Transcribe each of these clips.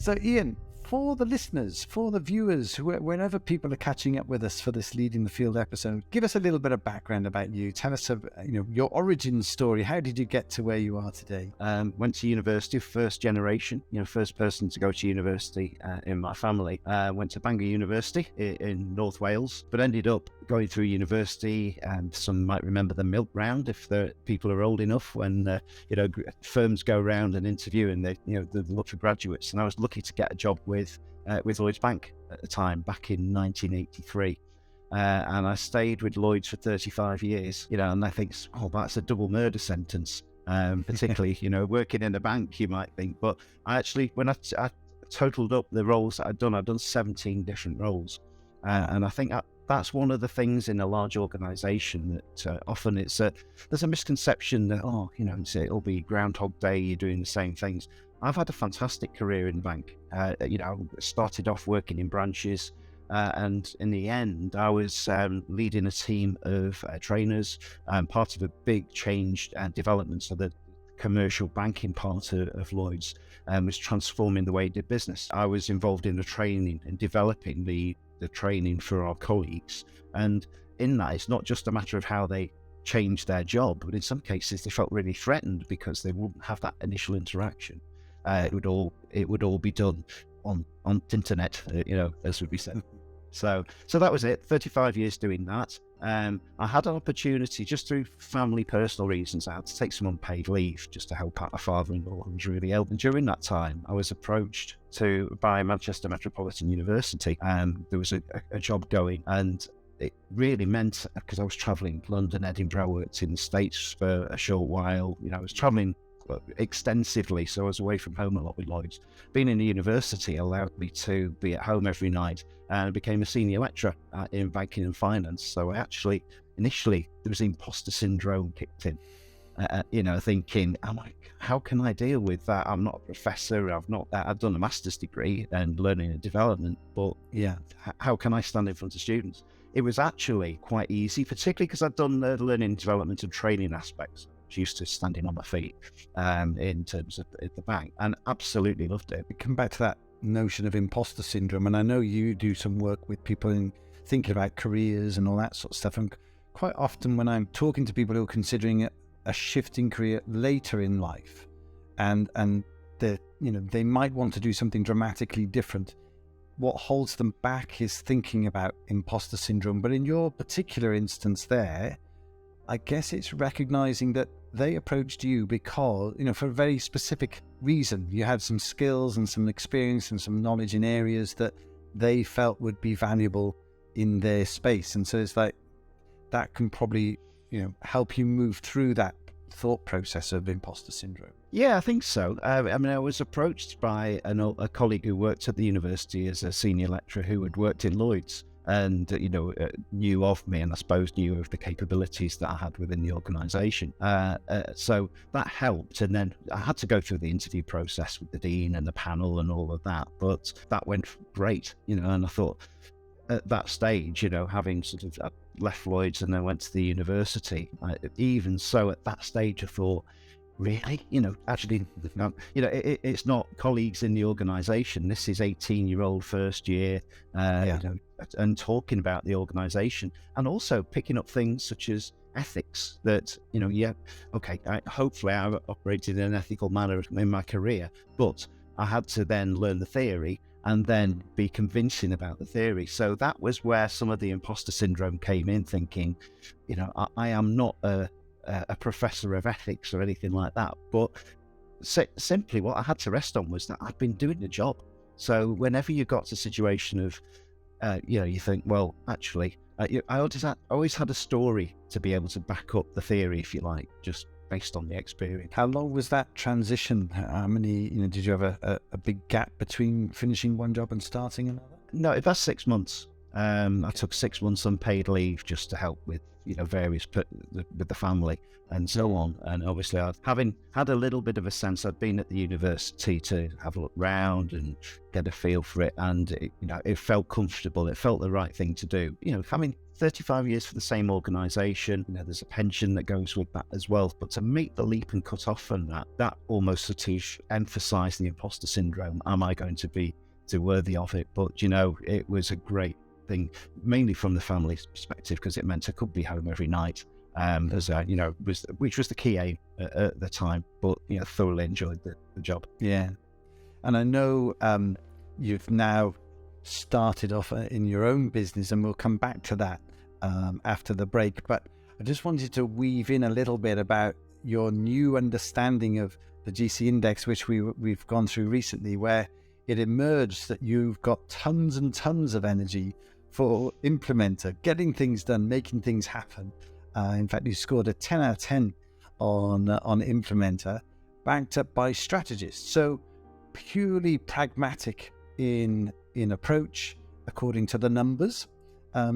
So Ian, for the listeners, for the viewers, whenever people are catching up with us for this Leading the Field episode, give us a little bit of background about you. Tell us, your origin story. How did you get to where you are today? Went to university, first generation, first person to go to university in my family. Went to Bangor University in North Wales, but ended up going through university, and some might remember the milk round if the people are old enough, when firms go around and interview and they look for graduates. And I was lucky to get a job with Lloyds Bank at the time, back in 1983. And I stayed with Lloyds for 35 years, and I think, that's a double murder sentence, particularly, working in a bank, you might think. But I actually, when I totaled up the roles that I'd done 17 different roles. And I think that's one of the things in a large organisation that often there's a misconception that, it'll be Groundhog Day, you're doing the same things. I've had a fantastic career in the bank. I started off working in branches, and in the end, I was leading a team of trainers, part of a big change and development. So the commercial banking part of Lloyds was transforming the way it did business. I was involved in the training and developing the training for our colleagues. And in that, it's not just a matter of how they change their job, but in some cases they felt really threatened because they wouldn't have that initial interaction. It would all be done on internet, as would be said. So that was it. 35 years doing that. I had an opportunity, just through family personal reasons, I had to take some unpaid leave just to help out my father-in-law, who was really ill. And during that time, I was approached by Manchester Metropolitan University. There was a job going, and it really meant, because I was travelling London, Edinburgh, I worked in the States for a short while. I was travelling extensively, so I was away from home a lot with Lloyds. Being in the university allowed me to be at home every night, and I became a senior lecturer in banking and finance. So I actually, initially, there was imposter syndrome kicked in, thinking, how can I deal with that? I'm not a professor, I've done a master's degree in learning and development, but how can I stand in front of students? It was actually quite easy, particularly because I'd done the learning, development and training aspects. I was used to standing on my feet in terms of the bank, and absolutely loved it. We come back to that notion of imposter syndrome, and I know you do some work with people in thinking about careers and all that sort of stuff. And quite often when I'm talking to people who are considering a shift in career later in life, and they might want to do something dramatically different, what holds them back is thinking about imposter syndrome. But in your particular instance there, I guess it's recognizing that they approached you because, for a very specific reason. You had some skills and some experience and some knowledge in areas that they felt would be valuable in their space. And so it's like, that can probably, help you move through that thought process of imposter syndrome. Yeah, I think so. I was approached by a colleague who worked at the university as a senior lecturer who had worked in Lloyds, and knew of me, and I suppose knew of the capabilities that I had within the organisation. So that helped, and then I had to go through the interview process with the dean and the panel and all of that, but that went great, and I thought at that stage, having sort of left Lloyds and then went to the university, even so at that stage I thought, really? Actually, no, it's not colleagues in the organisation. This is 18-year-old first year, and talking about the organisation, and also picking up things such as ethics that, hopefully I've operated in an ethical manner in my career, but I had to then learn the theory and then be convincing about the theory. So that was where some of the imposter syndrome came in, thinking, I am not a professor of ethics or anything like that, but simply what I had to rest on was that I'd been doing the job. So whenever you got to a situation of, you think, well, actually, I always had a story to be able to back up the theory, if you like, just based on the experience. How long was that transition? How many, did you have a big gap between finishing one job and starting another? No, about 6 months. I took 6 months unpaid leave just to help with, with the family and so on. And obviously, having had a little bit of a sense, I'd been at the university to have a look round and get a feel for it, and it felt comfortable. It felt the right thing to do. Having 35 years for the same organisation, there's a pension that goes with that as well. But to make the leap and cut off from that almost sort of emphasised the imposter syndrome. Am I going to be worthy of it? But it was a great thing, mainly from the family's perspective, because it meant I could be home every night, which was the key aim at the time. But thoroughly enjoyed the job. Yeah, and I know you've now started off in your own business, and we'll come back to that after the break. But I just wanted to weave in a little bit about your new understanding of the GC index, which we've gone through recently, where it emerged that you've got tons and tons of energy for implementer, getting things done, making things happen. In fact, you scored a 10 out of 10 on implementer, backed up by strategists. So purely pragmatic in approach, according to the numbers.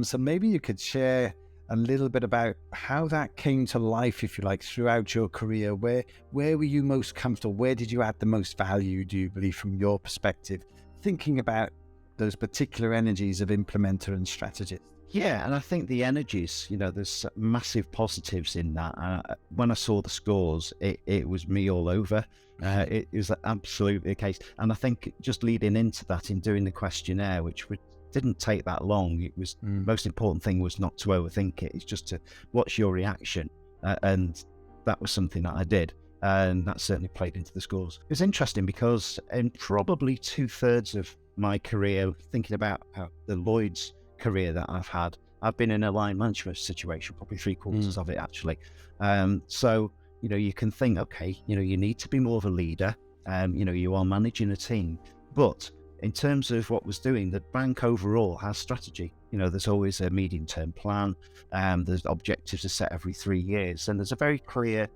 So maybe you could share a little bit about how that came to life, if you like, throughout your career. Where were you most comfortable? Where did you add the most value, do you believe, from your perspective, thinking about those particular energies of implementer and strategist? Yeah, and I think the energies, there's massive positives in that. When I saw the scores, it was me all over. It was absolutely the case. And I think just leading into that, in doing the questionnaire, which didn't take that long, it was most important thing was not to overthink it. It's just to what's your reaction, and that was something that I did, and that certainly played into the scores. It was interesting because in probably 2/3 of my career, thinking about the Lloyd's career that I've had, I've been in a line management situation, probably 3/4 of it actually. So you can think, okay, you need to be more of a leader. You are managing a team, but in terms of what was doing, the bank overall has strategy. There's always a medium-term plan. There's objectives are set every 3 years, and there's a very clear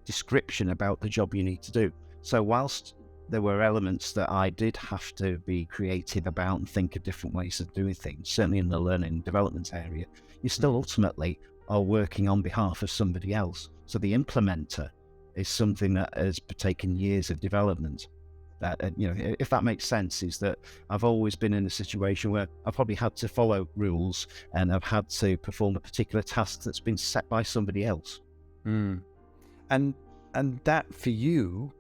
description about the job you need to do. So whilst there were elements that I did have to be creative about and think of different ways of doing things, certainly in the learning and development area, you still ultimately are working on behalf of somebody else. So the implementer is something that has taken years of development. If that makes sense, is that I've always been in a situation where I've probably had to follow rules and I've had to perform a particular task that's been set by somebody else. And that for you,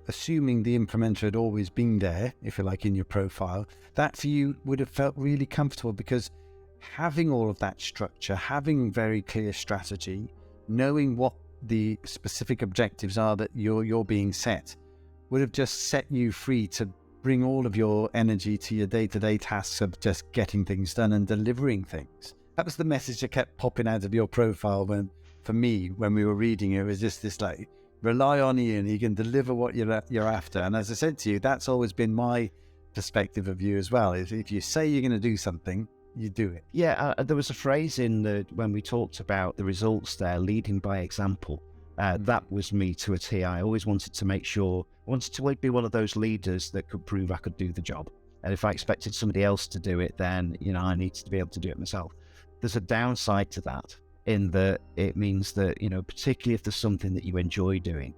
assuming the implementer had always been there, if you like, in your profile, that for you would have felt really comfortable, because having all of that structure, having very clear strategy, knowing what the specific objectives are that you're being set, would have just set you free to bring all of your energy to your day-to-day tasks of just getting things done and delivering things. That was the message that kept popping out of your profile for me when we were reading it. It was just this like, rely on Ian, he can deliver what you're after. And as I said to you, that's always been my perspective of you as well, is if you say you're going to do something, you do it. Yeah, there was a phrase when we talked about the results there, leading by example. That was me to a T. I always wanted to make sure, I wanted to be one of those leaders that could prove I could do the job. And if I expected somebody else to do it, then, I needed to be able to do it myself. There's a downside to that, in that it means that, particularly if there's something that you enjoy doing,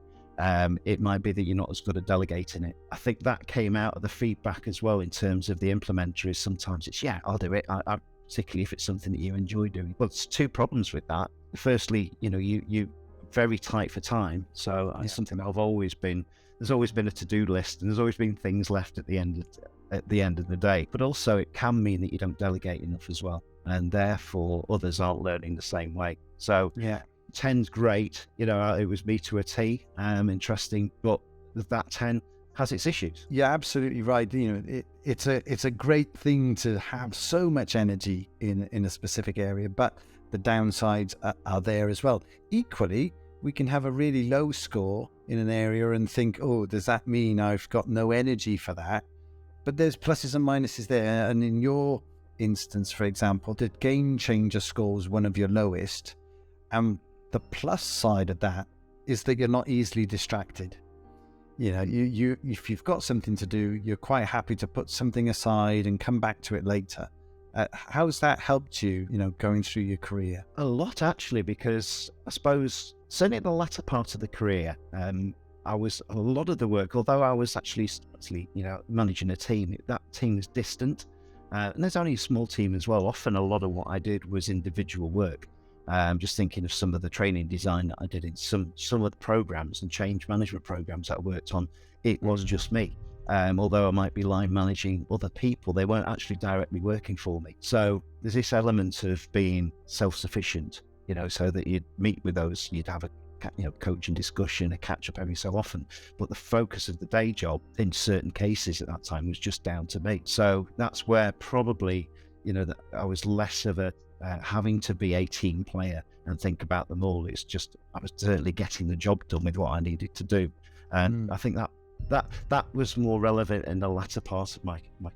it might be that you're not as good at delegating it. I think that came out of the feedback as well in terms of the implementer, is sometimes it's, yeah, I'll do it, I particularly if it's something that you enjoy doing. But there's two problems with that. Firstly, you very tight for time. So it's something that there's always been a to-do list, and there's always been things left at the end of the day. But also it can mean that you don't delegate enough as well, and therefore others aren't learning the same way. So 10's great, it was me to a T, interesting, but that 10 has its issues. Yeah, absolutely right. It's a great thing to have so much energy in a specific area, but the downsides are there as well. Equally, we can have a really low score in an area and think, oh, does that mean I've got no energy for that? But there's pluses and minuses there. And in your instance, for example, the game changer score was one of your lowest. And the plus side of that is that you're not easily distracted. If you've got something to do, you're quite happy to put something aside and come back to it later. How's that helped you, going through your career? A lot, actually, because I suppose certainly in the latter part of the career, I was a lot of the work, although I was actually managing a team, that team was distant. And there's only a small team as well. Often a lot of what I did was individual work. Just thinking of some of the training design that I did in some of the programs and change management programs that I worked on, it was just me. Although I might be line managing other people, they weren't actually directly working for me. So there's this element of being self-sufficient, so that you'd meet with those, you'd have a coaching discussion, a catch up every so often. But the focus of the day job in certain cases at that time was just down to me. So that's where probably, that I was less of a having to be a team player and think about them all. It's just, I was certainly getting the job done with what I needed to do. And I think that was more relevant in the latter part of my career.